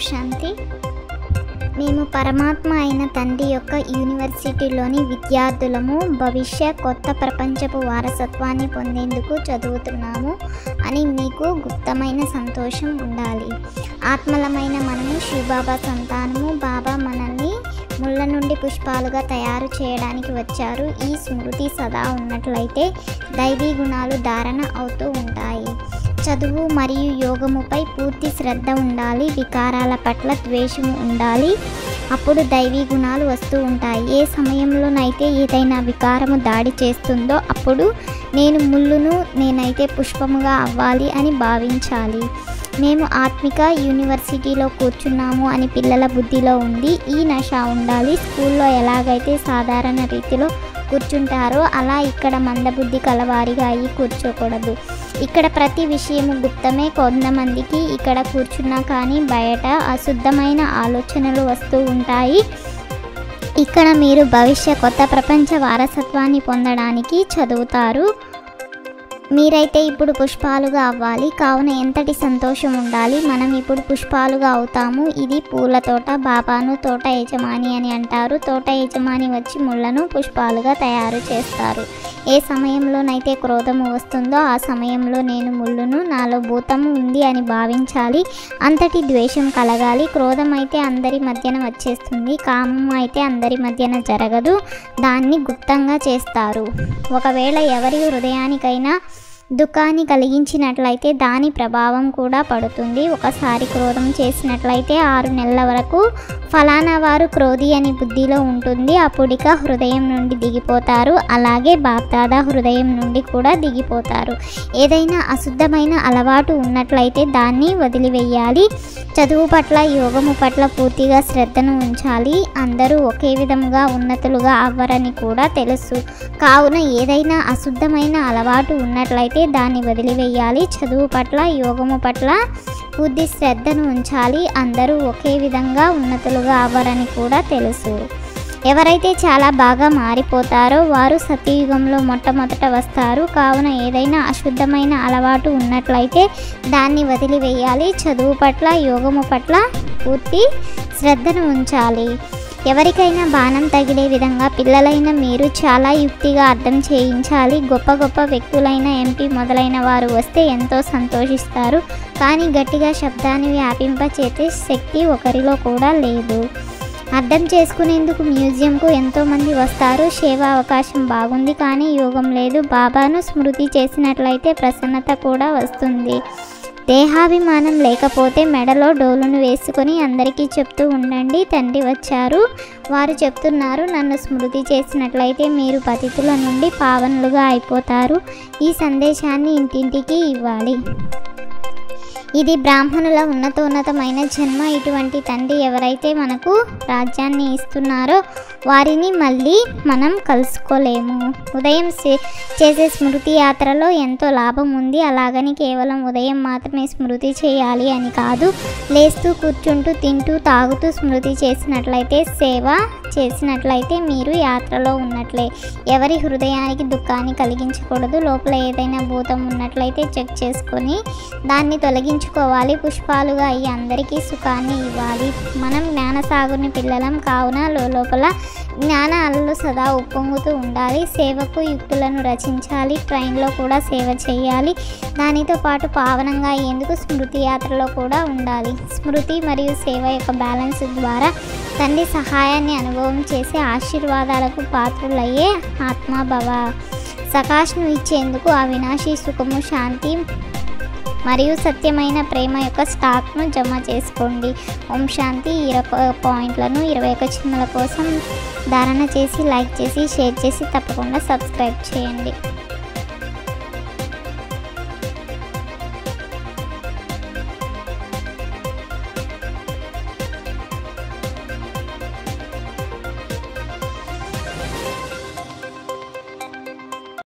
శాంతి. మేము పరమాత్మ అయిన తండ్రి యొక్క యూనివర్సిటీలోని విద్యార్థులము. భవిష్య కొత్త ప్రపంచపు వారసత్వాన్ని పొందేందుకు చదువుతున్నాము అని మీకు గుప్తమైన సంతోషం ఉండాలి. ఆత్మలమైన మనము శివబాబా సంతానము. బాబా మనల్ని ముళ్ళ నుండి పుష్పాలుగా తయారు చేయడానికి వచ్చారు. ఈ స్మృతి సదా ఉన్నట్లయితే దైవీ గుణాలు ధారణ అవుతూ ఉంటాయి. చదువు మరియు యోగముపై పూర్తి శ్రద్ధ ఉండాలి. వికారాల పట్ల ద్వేషము ఉండాలి. అప్పుడు దైవీ గుణాలు వస్తూ ఉంటాయి. ఏ సమయంలోనైతే ఏదైనా వికారము దాడి చేస్తుందో అప్పుడు నేను ముళ్ళును, నేనైతే పుష్పముగా అవ్వాలి అని భావించాలి. మేము ఆత్మిక యూనివర్సిటీలో కూర్చున్నాము అని పిల్లల బుద్ధిలో ఉంది. ఈ నష ఉండాలి. స్కూల్లో ఎలాగైతే సాధారణ రీతిలో కూర్చుంటారో అలా ఇక్కడ మందబుద్ధి కలవారిగా అయ్యి కూర్చోకూడదు. ఇక్కడ ప్రతి విషయము గుప్తమే. కొంతమందికి ఇక్కడ కూర్చున్నా కానీ బయట అశుద్ధమైన ఆలోచనలు వస్తూ ఉంటాయి. ఇక్కడ మీరు భవిష్య కొత్త ప్రపంచ వారసత్వాన్ని పొందడానికి చదువుతారు. మీరైతే ఇప్పుడు పుష్పాలుగా అవ్వాలి. కావున ఎంతటి సంతోషం ఉండాలి. మనం ఇప్పుడు పుష్పాలుగా అవుతాము. ఇది పూల తోట. బాబాను తోట యజమాని అని అంటారు. తోట యజమాని వచ్చి ముళ్ళను పుష్పాలుగా తయారు చేస్తారు. ఏ సమయంలోనైతే క్రోధము వస్తుందో ఆ సమయంలో నేను ముళ్ళును, నాలో భూతము ఉంది అని భావించాలి. అంతటి ద్వేషం కలగాలి. క్రోధం అయితే అందరి మధ్యన వచ్చేస్తుంది. కామం అయితే అందరి మధ్యన జరగదు. దాన్ని గుప్తంగా చేస్తారు. ఒకవేళ ఎవరి హృదయానికైనా దుఃఖాన్ని కలిగించినట్లయితే దాని ప్రభావం కూడా పడుతుంది. ఒకసారి క్రోధం చేసినట్లయితే 6 నెలల వరకు ఫలానా వారు క్రోధి అని బుద్ధిలో ఉంటుంది. అప్పుడిక హృదయం నుండి దిగిపోతారు. అలాగే బాప్దాదా హృదయం నుండి కూడా దిగిపోతారు. ఏదైనా అశుద్ధమైన అలవాటు ఉన్నట్లయితే దాన్ని వదిలివేయాలి. చదువు పట్ల, యోగము పట్ల పూర్తిగా శ్రద్ధను ఉంచాలి. అందరూ ఒకే విధముగా ఉన్నతులుగా అవ్వరని కూడా తెలుసు. కావున ఏదైనా అశుద్ధమైన అలవాటు ఉన్నట్లయితే దాన్ని వదిలివేయాలి. చదువు పట్ల, యోగము పట్ల పూర్తి శ్రద్ధను ఉంచాలి. అందరూ ఒకే విధంగా ఉన్నతులుగా అవ్వరని కూడా తెలుసు. ఎవరైతే చాలా బాగా మారిపోతారో వారు సత్యయుగంలో మొట్టమొదట వస్తారు. కావున ఏదైనా అశుద్ధమైన అలవాటు ఉన్నట్లయితే దాన్ని వదిలివేయాలి. చదువు పట్ల, యోగము పట్ల పూర్తి శ్రద్ధను ఉంచాలి. ఎవరికైనా బాణం తగిలే విధంగా పిల్లలైన మీరు చాలా యుక్తిగా అర్థం చేయించాలి. గొప్ప గొప్ప వ్యక్తులైన ఎంపీ మొదలైన వారు వస్తే ఎంతో సంతోషిస్తారు. కానీ గట్టిగా శబ్దాన్ని వ్యాపింపచేసే శక్తి ఒకరిలో కూడా లేదు. అర్థం చేసుకునేందుకు మ్యూజియంకు ఎంతోమంది వస్తారు. సేవా అవకాశం బాగుంది కానీ యోగం లేదు. బాబాను స్మృతి చేసినట్లయితే ప్రసన్నత కూడా వస్తుంది. దేహాభిమానం లేకపోతే మెడలో డోలును వేసుకొని అందరికీ చెప్తూ ఉండండి, తండ్రి వచ్చారు. వారు చెప్తున్నారు, నన్ను స్మృతి చేసినట్లయితే మీరు పతితుల నుండి పావనులుగా అయిపోతారు. ఈ సందేశాన్ని ఇంటింటికి ఇవ్వాలి. ఇది బ్రాహ్మణుల ఉన్నతోన్నతమైన జన్మ. ఇటువంటి తండ్రి ఎవరైతే మనకు రాజ్యాన్ని ఇస్తున్నారో వారిని మళ్ళీ మనం కలుసుకోలేము. ఉదయం చేసే స్మృతి యాత్రలో ఎంతో లాభం ఉంది. అలాగని కేవలం ఉదయం మాత్రమే స్మృతి చేయాలి అని కాదు. లేస్తూ, కూర్చుంటూ, తింటూ, తాగుతూ స్మృతి చేసినట్లయితే, సేవ చేసినట్లయితే మీరు యాత్రలో ఉన్నట్లే. ఎవరి హృదయానికి దుఃఖాన్ని కలిగించకూడదు. లోపల ఏదైనా భూతం ఉన్నట్లయితే చెక్ చేసుకొని దాన్ని తొలగించుకోవాలి. పుష్పాలుగా అయ్యి అందరికీ సుఖాన్ని ఇవ్వాలి. మనం జ్ఞానసాగుని పిల్లలం. కావున లోపల జ్ఞాన అలలు సదా ఉప్పొంగుతూ ఉండాలి. సేవకు యుక్తులను రచించాలి. ట్రైన్లో కూడా సేవ చేయాలి. దానితో పాటు పావనంగా అయ్యేందుకు స్మృతి యాత్రలో కూడా ఉండాలి. స్మృతి మరియు సేవ యొక్క బ్యాలెన్స్ ద్వారా తండ్రి సహాయాన్ని అనుభవం చేసే ఆశీర్వాదాలకు పాత్రులయ్యే ఆత్మభవ. సకాష్ను ఇచ్చేందుకు అవినాశి సుఖము, శాంతి మరియు సత్యమైన ప్రేమ యొక్క స్టాక్ను జమ చేసుకోండి. ఓం శాంతి. 20 పాయింట్లను 21 చిన్మల కోసం ధారణ చేసి, లైక్ చేసి, షేర్ చేసి తప్పకుండా సబ్స్క్రైబ్ చేయండి.